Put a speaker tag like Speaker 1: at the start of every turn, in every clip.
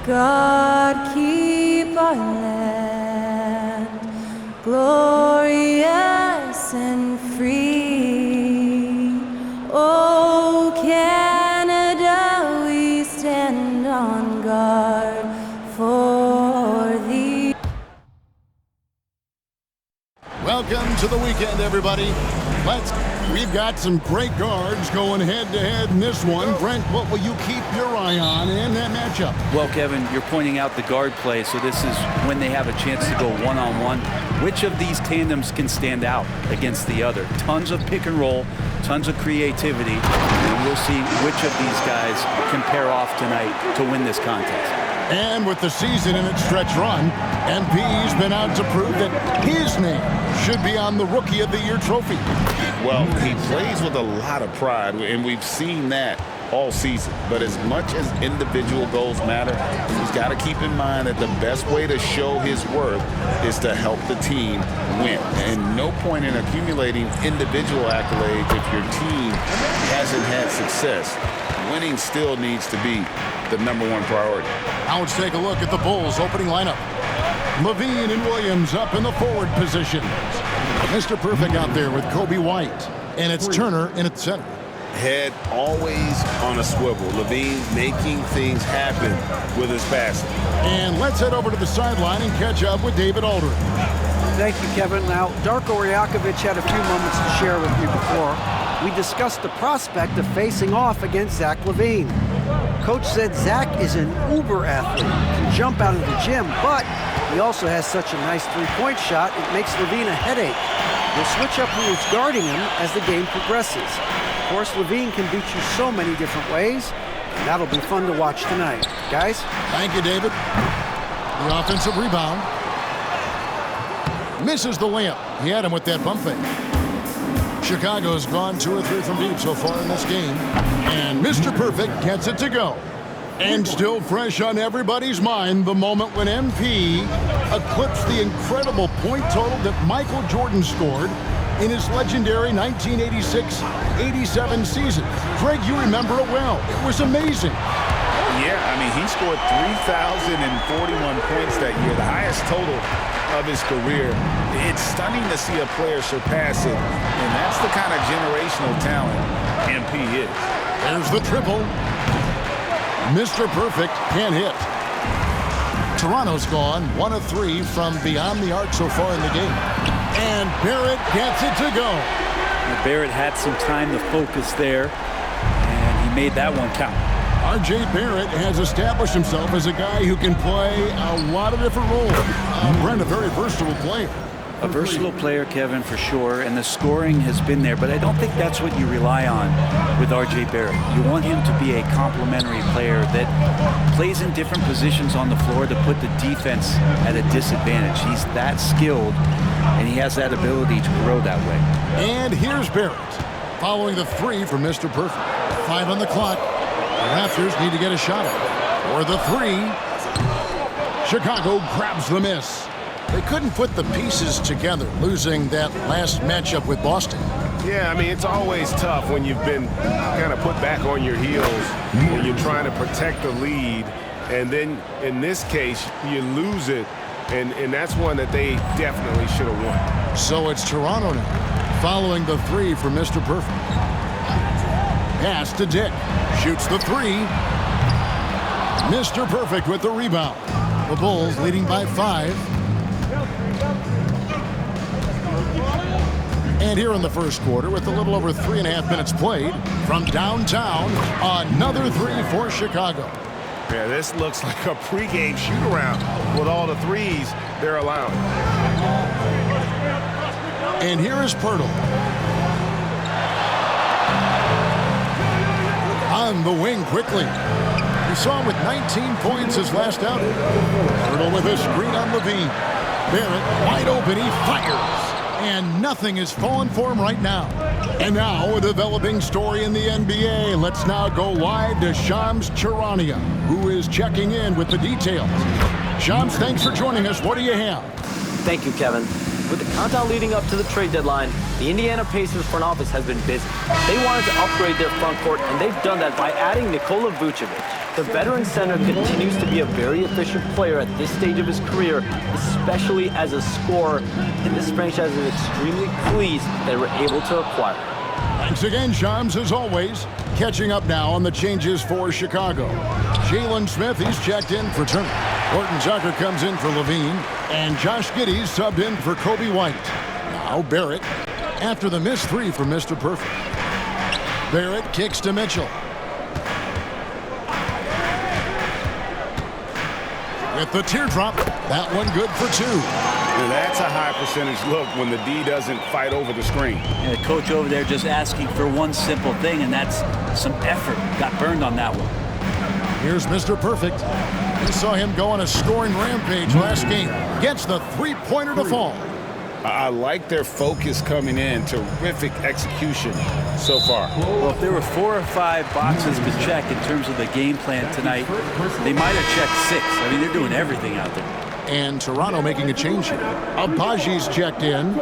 Speaker 1: God keep our land glorious and free. Oh, Canada, we stand on guard for thee.
Speaker 2: Welcome to the weekend, everybody. We've got some great guards going head-to-head in this one. Brent, what will you keep your eye on in that matchup?
Speaker 3: Well, Kevin, you're pointing out the guard play, so this is when they have a chance to go one-on-one. Which of these tandems can stand out against the other? Tons of pick and roll, tons of creativity, and we'll see which of these guys can pair off tonight to win this contest.
Speaker 2: And with the season in its stretch run, MP's been out to prove that his name should be on the Rookie of the Year trophy.
Speaker 4: Well, he plays with a lot of pride, and we've seen that all season. But as much as individual goals matter, he's got to keep in mind that the best way to show his worth is to help the team win. And no point in accumulating individual accolades if your team hasn't had success. Winning still needs to be the #1 priority.
Speaker 2: Now let's take a look at the Bulls' opening lineup. Levine and Williams up in the forward positions. Mr. Perfect out there with Kobe White. And it's Turner in its center.
Speaker 5: Head always on a swivel. Levine making things happen with his passing.
Speaker 2: And let's head over to the sideline and catch up with David Aldridge.
Speaker 6: Thank you, Kevin. Now, Darko Rajakovic had a few moments to share with me before. We discussed the prospect of facing off against Zach LaVine. Coach said Zach is an uber athlete, can jump out of the gym, but he also has such a nice three-point shot, it makes LaVine a headache. We'll switch up who is guarding him as the game progresses. Of course, LaVine can beat you so many different ways, and that'll be fun to watch tonight. Guys?
Speaker 2: Thank you, David. The offensive rebound. Misses the layup. He had him with that bump fake. Chicago's gone 2 or 3 from deep so far in this game. And Mr. Perfect gets it to go. And still fresh on everybody's mind, the moment when MP eclipsed the incredible point total that Michael Jordan scored in his legendary 1986-87 season. Craig, you remember it well. It was amazing.
Speaker 4: Yeah, I mean, he scored 3,041 points that year, the highest total of his career. It's stunning to see a player surpass it, and that's the kind of generational talent MP is.
Speaker 2: There's the triple. Mr. Perfect can't hit. Toronto's gone 1 of 3 from beyond the arc so far in the game. And Barrett gets it to go.
Speaker 3: Barrett had some time to focus there, and he made that one count.
Speaker 2: R.J. Barrett has established himself as a guy who can play a lot of different roles. Brent, a very versatile player.
Speaker 3: A versatile player, Kevin, for sure, and the scoring has been there, but I don't think that's what you rely on with R.J. Barrett. You want him to be a complementary player that plays in different positions on the floor to put the defense at a disadvantage. He's that skilled, and he has that ability to grow that way.
Speaker 2: And here's Barrett, following the 3 from Mr. Perfect. 5 on the clock. The Raptors need to get a shot at or the 3. Chicago grabs the miss. They couldn't put the pieces together, losing that last matchup with Boston.
Speaker 5: Yeah, I mean, it's always tough when you've been kind of put back on your heels when you're trying to protect the lead. And then in this case, you lose it. And that's one that they definitely should have won.
Speaker 2: So it's Toronto now, following the 3 from Mr. Perfect. Pass to Dick. Shoots the 3. Mr. Perfect with the rebound. The Bulls leading by 5. And here in the first quarter, with a little over 3.5 minutes played, from downtown, another 3 for Chicago.
Speaker 5: Yeah, this looks like a pregame shoot-around with all the threes they're allowing.
Speaker 2: And here is Pirtle. On the wing quickly. We saw him with 19 points his last outing. Pirtle with a screen on Levine. Barrett wide open, he fires. And nothing is falling for him right now. And now a developing story in the NBA. Let's now go live to Shams Charania, who is checking in with the details. Shams, thanks for joining us. What do you have?
Speaker 7: Thank you, Kevin. With the countdown leading up to the trade deadline, the Indiana Pacers front office has been busy. They wanted to upgrade their front court, and they've done that by adding Nikola Vucevic. The veteran center continues to be a very efficient player at this stage of his career, especially as a scorer, and this franchise is extremely pleased they were able to acquire him.
Speaker 2: Thanks again, Sharms, as always. Catching up now on the changes for Chicago. Jalen Smith, he's checked in for Turner. Horton Tucker comes in for Levine. And Josh Giddey's subbed in for Kobe White. Now Barrett, after the missed three from Mr. Perfect. Barrett kicks to Mitchell. With the teardrop, that one good for two.
Speaker 5: Now that's a high percentage look when the D doesn't fight over the screen.
Speaker 3: And the coach over there just asking for one simple thing, and that's some effort. Got burned on that one.
Speaker 2: Here's Mr. Perfect. We saw him go on a scoring rampage last game. Gets the three-pointer to fall.
Speaker 4: I like their focus coming in. Terrific execution so far.
Speaker 3: Well, if there were 4 or 5 boxes to check in terms of the game plan tonight, they might have checked 6. I mean, they're doing everything out there.
Speaker 2: And Toronto making a change here. Abaji's checked in.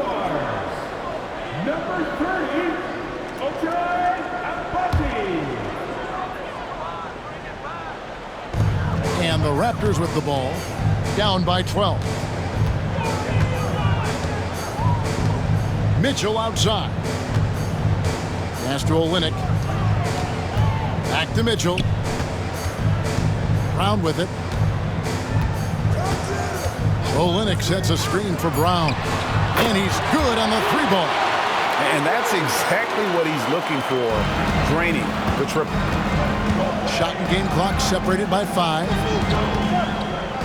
Speaker 8: Number 30, Ochai Abaji.
Speaker 2: And the Raptors with the ball, down by 12. Mitchell outside. Pass to Olynyk. Back to Mitchell. Brown with it. Olynyk sets a screen for Brown. And he's good on the three ball.
Speaker 5: And that's exactly what he's looking for, draining the triple.
Speaker 2: Shot and game clock separated by 5.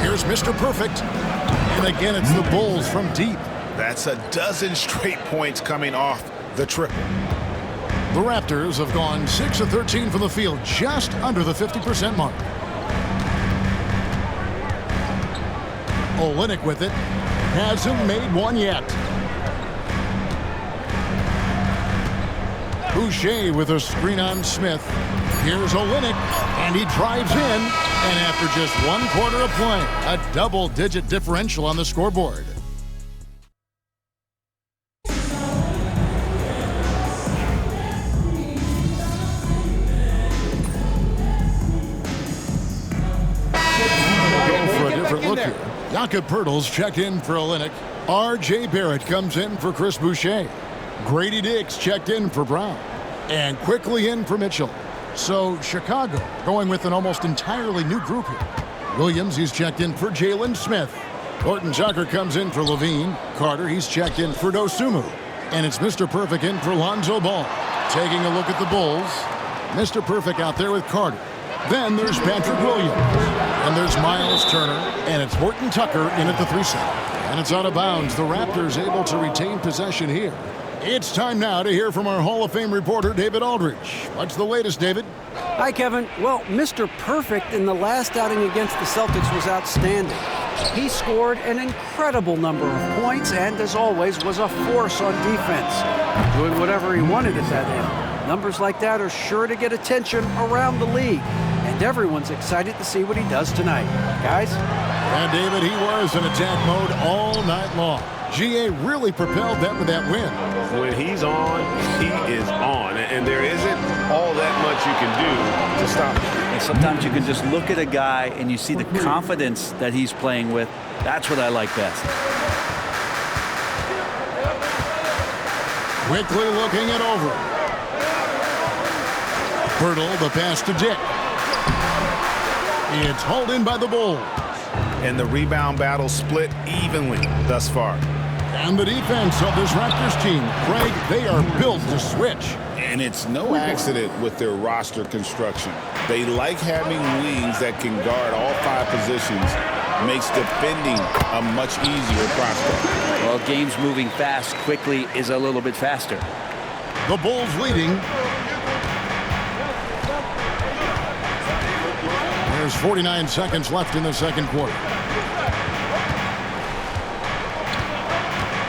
Speaker 2: Here's Mr. Perfect. And again, it's the Bulls from deep.
Speaker 4: That's a dozen straight points coming off the triple.
Speaker 2: The Raptors have gone 6 of 13 from the field, just under the 50% mark. Olynyk with it. Hasn't made one yet. Boucher with a screen on Smith. Here's Olynyk, and he drives in. And after just 1 quarter of play, a double-digit differential on the scoreboard. Going for a different look here. Jakob Poeltl's checked in for Olynyk. R.J. Barrett comes in for Chris Boucher. Grady Dick's checked in for Brown. And quickly in for Mitchell. So Chicago going with an almost entirely new group here. Williams, he's checked in for Jalen Smith. Horton Tucker comes in for Levine. Carter, he's checked in for Dosunmu. And it's Mr. Perfect in for Lonzo Ball. Taking a look at the Bulls. Mr. Perfect out there with Carter. Then there's Patrick Williams. And there's Miles Turner. And it's Horton Tucker in at the 3 set. And it's out of bounds. The Raptors able to retain possession here. It's time now to hear from our Hall of Fame reporter, David Aldridge. What's the latest, David?
Speaker 6: Hi, Kevin. Well, Mr. Perfect in the last outing against the Celtics was outstanding. He scored an incredible number of points and, as always, was a force on defense, doing whatever he wanted at that end. Numbers like that are sure to get attention around the league, and everyone's excited to see what he does tonight. Guys?
Speaker 2: And David, he was in attack mode all night long. GA really propelled them to that win.
Speaker 5: When he's on, he is on. And there isn't all that much you can do to stop him.
Speaker 3: And sometimes you can just look at a guy and you see the confidence that he's playing with. That's what I like best.
Speaker 2: Quickly looking it over. Poeltl, the pass to Dick. It's hauled in by the Bulls.
Speaker 4: And the rebound battle split evenly thus far.
Speaker 2: And the defense of this Raptors team, Craig, they are built to switch.
Speaker 4: And it's no accident with their roster construction. They like having wings that can guard all 5 positions. Makes defending a much easier prospect.
Speaker 3: Well, games moving fast quickly is a little bit faster.
Speaker 2: The Bulls leading. There's 49 seconds left in the second quarter.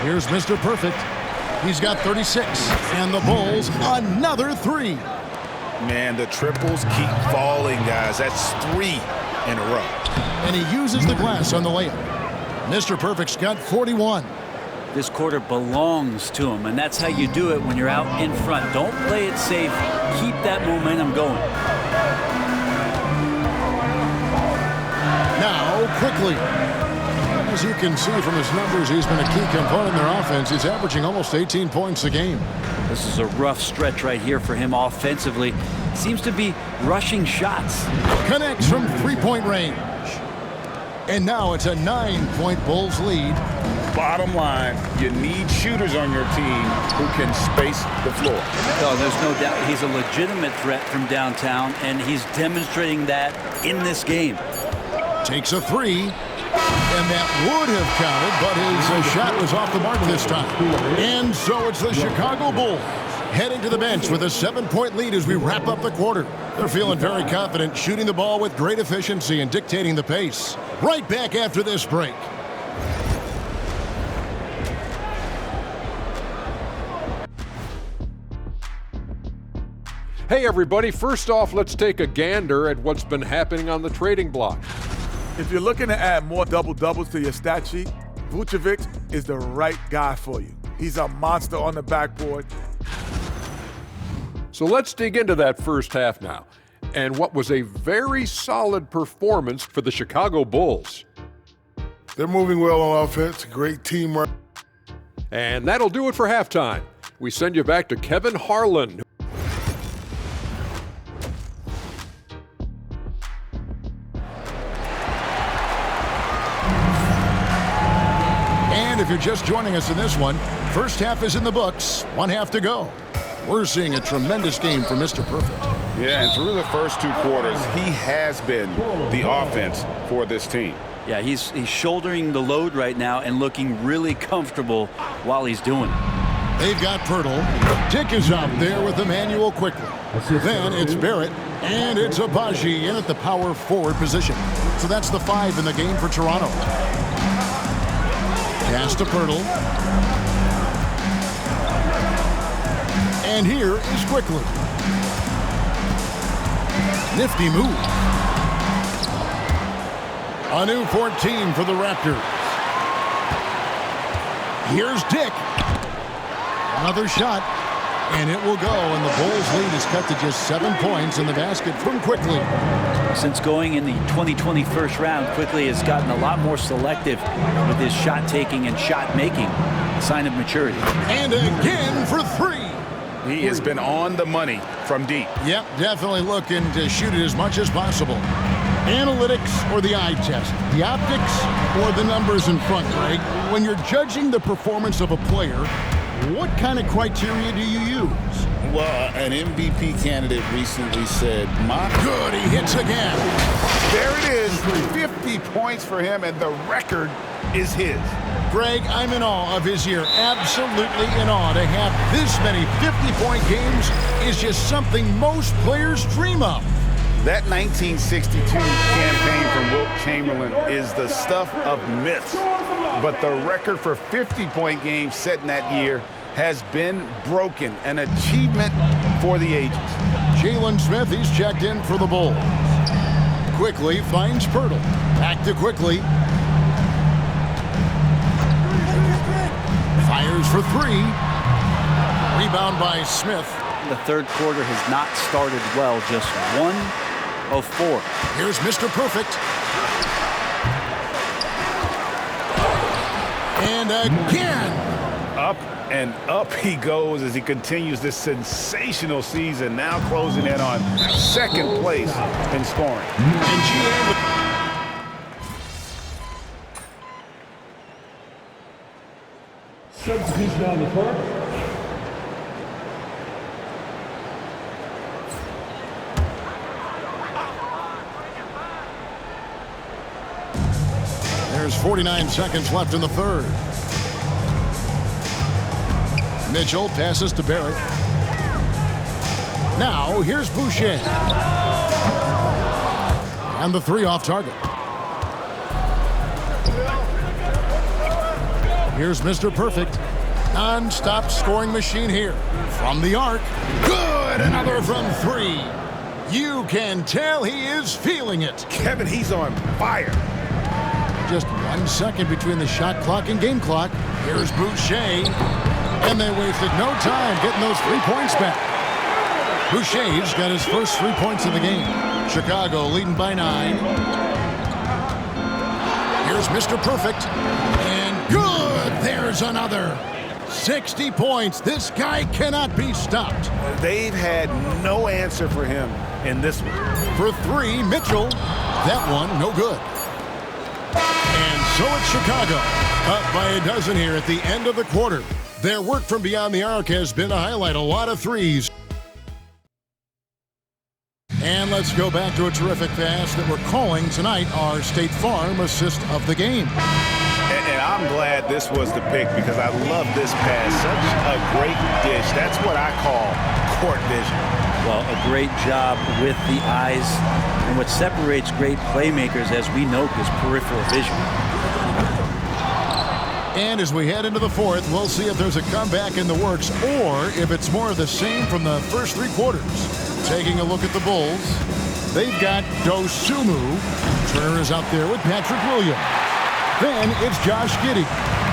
Speaker 2: Here's Mr. Perfect. He's got 36. And the Bulls, another 3.
Speaker 4: Man, the triples keep falling, guys. That's 3 in a row.
Speaker 2: And he uses the glass on the layup. Mr. Perfect's got 41.
Speaker 3: This quarter belongs to him, and that's how you do it when you're out in front. Don't play it safe. Keep that momentum going.
Speaker 2: Now, quickly. As you can see from his numbers, he's been a key component in their offense. He's averaging almost 18 points a game.
Speaker 3: This is a rough stretch right here for him offensively. Seems to be rushing shots.
Speaker 2: Connects from three-point range. And now it's a 9-point Bulls lead.
Speaker 4: Bottom line, you need shooters on your team who can space the floor.
Speaker 3: Oh, there's no doubt he's a legitimate threat from downtown, and he's demonstrating that in this game.
Speaker 2: Takes a three, and that would have counted, but his shot was off the mark this time. And so it's the Chicago Bulls heading to the bench with a 7-point lead as we wrap up the quarter. They're feeling very confident, shooting the ball with great efficiency and dictating the pace. Right back after this break.
Speaker 9: Hey everybody, first off, let's take a gander at what's been happening on the trading block.
Speaker 10: If you're looking to add more double-doubles to your stat sheet, Vucevic is the right guy for you. He's a monster on the backboard.
Speaker 9: So let's dig into that first half now, and what was a very solid performance for the Chicago Bulls.
Speaker 11: They're moving well on offense, great teamwork.
Speaker 9: And that'll do it for halftime. We send you back to Kevin Harlan.
Speaker 2: And if you're just joining us in this one, first half is in the books, one half to go. We're seeing a tremendous game for Mr. Perfect.
Speaker 4: Yeah, and through the first two quarters, he has been the offense for this team.
Speaker 3: Yeah, he's shouldering the load right now and looking really comfortable while he's doing it.
Speaker 2: They've got Pirtle. Dick is out there with Emmanuel quickly. Then it's Barrett, and it's Abaji in at the power forward position. So that's the 5 in the game for Toronto. Pass to Pirtle. And here is Quickly. Nifty move. A new 14 for the Raptors. Here's Dick. Another shot, and it will go, and the Bulls' lead is cut to just 7 points in the basket from Quickly.
Speaker 3: Since going in the 2020 first round, Quickly has gotten a lot more selective with his shot taking and shot making, a sign of maturity.
Speaker 2: And again for 3.
Speaker 4: He has been on the money from deep.
Speaker 2: Yep, definitely looking to shoot it as much as possible. Analytics or the eye test? The optics or the numbers in front, Greg? When you're judging the performance of a player, what kind of criteria do you use?
Speaker 4: Well, an MVP candidate recently said,
Speaker 2: Good, he hits again.
Speaker 5: There it is, 50 points for him, and the record is his.
Speaker 2: Greg, I'm in awe of his year. Absolutely in awe. To have this many 50-point games is just something most players dream of.
Speaker 4: that 1962 campaign from Wilt Chamberlain is the stuff of myths. But the record for 50-point games set in that year has been broken, an achievement for the ages.
Speaker 2: Jalen Smith, he's checked in for the Bulls. Quickly finds Pirtle. Back to Quickly. Fires for three. Rebound by Smith.
Speaker 3: The third quarter has not started well, just 1 of 4.
Speaker 2: Here's Mr. Perfect. And again.
Speaker 5: Up and up he goes as he continues this sensational season, now closing in on second place in scoring.
Speaker 2: And GA.
Speaker 8: Substitution on the court.
Speaker 2: There's 49 seconds left in the third. Mitchell passes to Barrett. Now here's Boucher. And the three off target. Here's Mr. Perfect. Non-stop scoring machine here. From the arc. Good! Another from three. You can tell he is feeling it.
Speaker 5: Kevin, he's on fire.
Speaker 2: just 1 second between the shot clock and game clock. Here's Boucher. And they wasted no time getting those 3 points back. Boucher's got his first 3 points of the game. Chicago leading by 9. Here's Mr. Perfect. And good! There's another. 60 points. This guy cannot be stopped.
Speaker 5: They've had no answer for him in this one.
Speaker 2: For 3, Mitchell. That one, no good. And so it's Chicago. Up by a dozen here at the end of the quarter. Their work from beyond the arc has been a highlight. A lot of threes. And let's go back to a terrific pass that we're calling tonight our State Farm assist of the game.
Speaker 5: And I'm glad this was the pick because I love this pass. Such a great dish. That's what I call court vision.
Speaker 3: Well, a great job with the eyes. And what separates great playmakers, as we know, is peripheral vision.
Speaker 2: And as we head into the fourth, we'll see if there's a comeback in the works or if it's more of the same from the first 3 quarters. Taking a look at the Bulls, they've got Dosunmu. Turner is out there with Patrick Williams. Then it's Josh Giddey,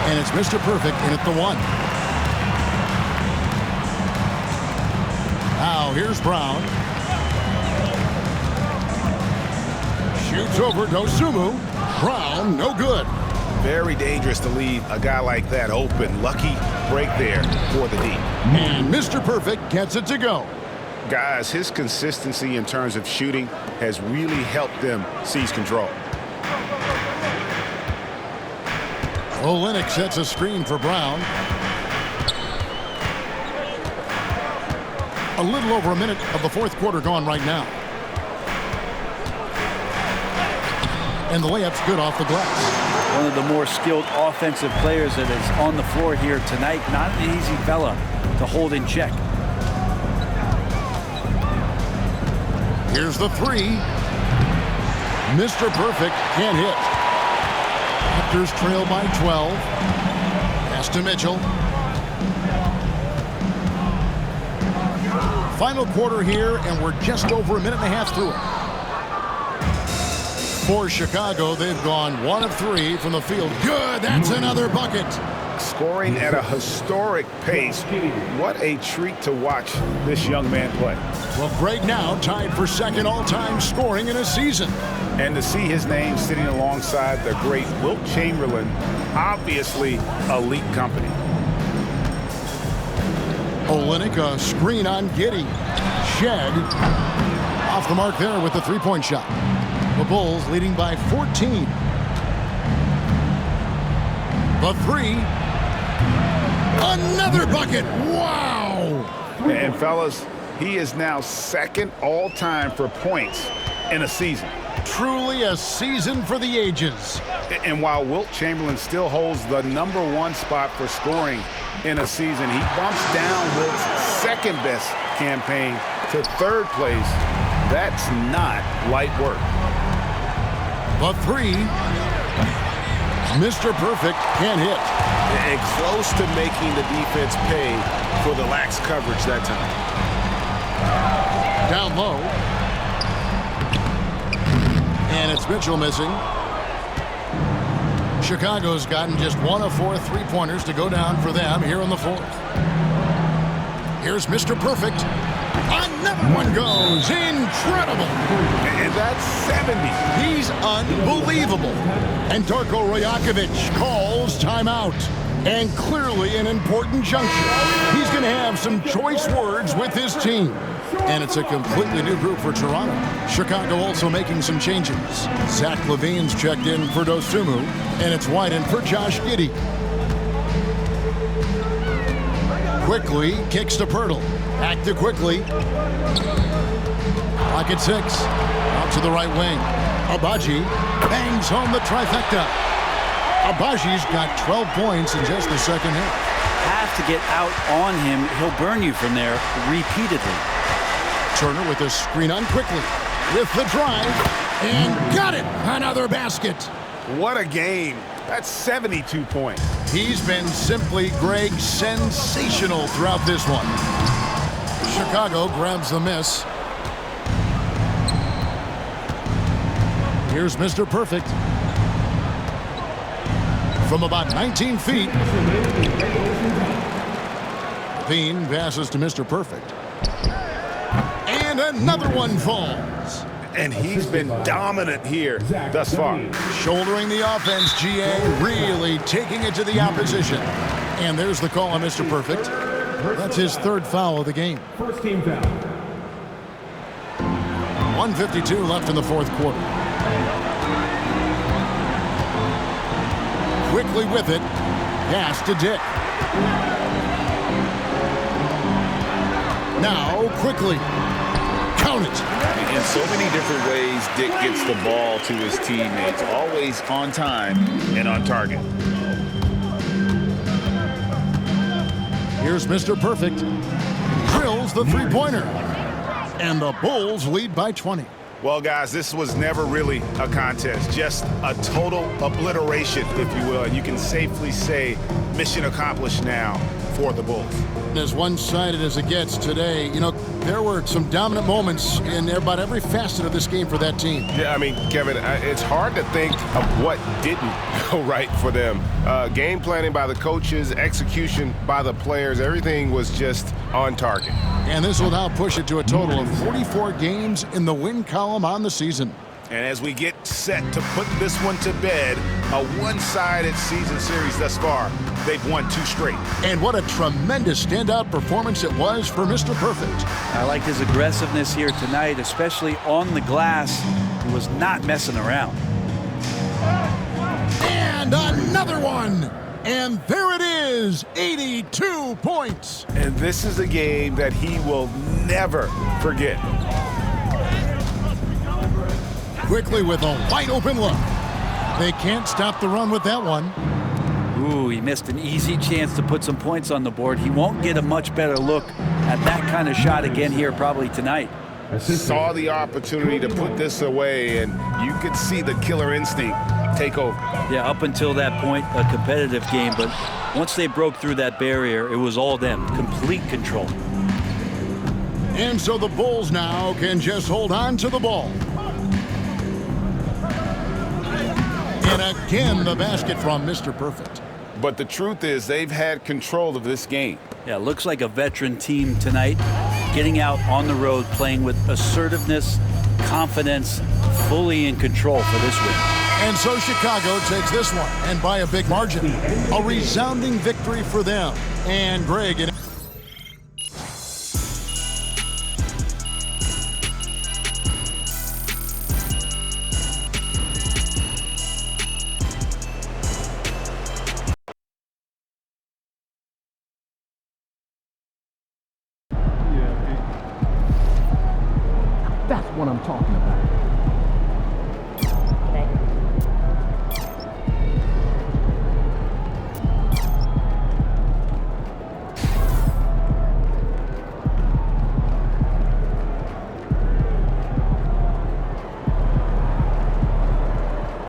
Speaker 2: and it's Mr. Perfect in at the 1. Now here's Brown. Shoots over Dosunmu. Brown, no good.
Speaker 5: Very dangerous to leave a guy like that open. Lucky break there for the D.
Speaker 2: And Mr. Perfect gets it to go.
Speaker 5: Guys, his consistency in terms of shooting has really helped them seize control.
Speaker 2: Olynyk sets a screen for Brown. A little over a minute of the fourth quarter gone right now. And the layup's good off the glass.
Speaker 3: One of the more skilled offensive players that is on the floor here tonight. Not an easy fella to hold in check.
Speaker 2: Here's the 3. Mr. Perfect can't hit. Raptors trail by 12. Pass to Mitchell. Final quarter here, and we're just over a minute and a half through it. For Chicago, they've gone 1 of 3 from the field. Good, that's another bucket.
Speaker 5: Scoring at a historic pace. What a treat to watch this young man play.
Speaker 2: Well, Greg now tied for second all-time scoring in a season.
Speaker 5: And to see his name sitting alongside the great Wilt Chamberlain, obviously elite company.
Speaker 2: Olynyk, a screen on Giddey. Shed off the mark there with the 3-point shot. The Bulls leading by 14. The 3. Another bucket. Wow.
Speaker 5: And fellas, he is now second all-time for points in a season.
Speaker 2: Truly a season for the ages.
Speaker 5: And while Wilt Chamberlain still holds the #1 spot for scoring in a season, he bumps down Wilt's second best campaign to 3rd place. That's not light work.
Speaker 2: The 3. Mr. Perfect can't hit.
Speaker 5: And close to making the defense pay for the lax coverage that time.
Speaker 2: Down low. And it's Mitchell missing. Chicago's gotten just 1 of 4 3-pointers to go down for them here in the fourth. Here's Mr. Perfect. Another one goes. Incredible.
Speaker 5: And that's 70.
Speaker 2: He's unbelievable. And Darko Rajakovic calls timeout. And clearly an important juncture. He's going to have some choice words with his team. And it's a completely new group for Toronto. Chicago also making some changes. Zach LaVine's checked in for Dosunmu. And it's Whiten for Josh Giddey. Quickly kicks to Pirtle. Back to Quickly. Pocket 6. Out to the right wing. Agbaji bangs home the trifecta. Abaji's got 12 points in just the second half.
Speaker 3: Have to get out on him. He'll burn you from there repeatedly.
Speaker 2: Turner with a screen on Quickly. With the drive. And got it. Another basket.
Speaker 5: What a game. That's 72 points.
Speaker 2: He's been simply, Greg, sensational throughout this one. Chicago grabs the miss. Here's Mr. Perfect. from about 19 feet. Levine passes to Mr. Perfect. And another one falls.
Speaker 5: And he's been dominant here thus far.
Speaker 2: Shouldering the offense, GA really taking it to the opposition. And there's the call on Mr. Perfect. That's his third foul of the game.
Speaker 8: First team foul.
Speaker 2: 1:52 left in the fourth quarter. Quickly with it. Pass to Dick. Now quickly. Count it.
Speaker 4: In so many different ways, Dick gets the ball to his teammates. Always on time and on target.
Speaker 2: Here's Mr. Perfect. Drills the three-pointer. And the Bulls lead by 20.
Speaker 5: Well, guys, this was never really a contest, just a total obliteration, if you will. And you can safely say mission accomplished now for the Bulls.
Speaker 2: As one-sided as it gets today, you know, there were some dominant moments in about every facet of this game for that team.
Speaker 5: Yeah, I mean, Kevin, it's hard to think of what didn't go right for them. Game planning by the coaches, execution by the players, everything was just on target.
Speaker 2: And this will now push it to a total of 44 games in the win column on the season.
Speaker 5: And as we get set to put this one to bed, a one-sided season series thus far, they've won 2 straight.
Speaker 2: And what a tremendous standout performance it was for Mr. Perfect.
Speaker 3: I like his aggressiveness here tonight, especially on the glass. He was not messing around.
Speaker 2: And another one. And there it is, 82 points.
Speaker 5: And this is a game that he will never forget.
Speaker 2: Quickly with a wide open look. They can't stop the run with that one.
Speaker 3: Ooh, he missed an easy chance to put some points on the board. He won't get a much better look at that kind of shot again here probably tonight.
Speaker 5: Saw the opportunity to put this away, and you could see the killer instinct take over.
Speaker 3: Yeah, up until that point, a competitive game, but once they broke through that barrier, it was all them, complete control.
Speaker 2: And so the Bulls now can just hold on to the ball. And again, the basket from Mr. Perfect.
Speaker 5: But the truth is, they've had control of this game.
Speaker 3: Yeah, looks like a veteran team tonight, getting out on the road, playing with assertiveness, confidence, fully in control for this win.
Speaker 2: And so Chicago takes this one, and by a big margin. A resounding victory for them. And Greg...
Speaker 12: That's what I'm talking about.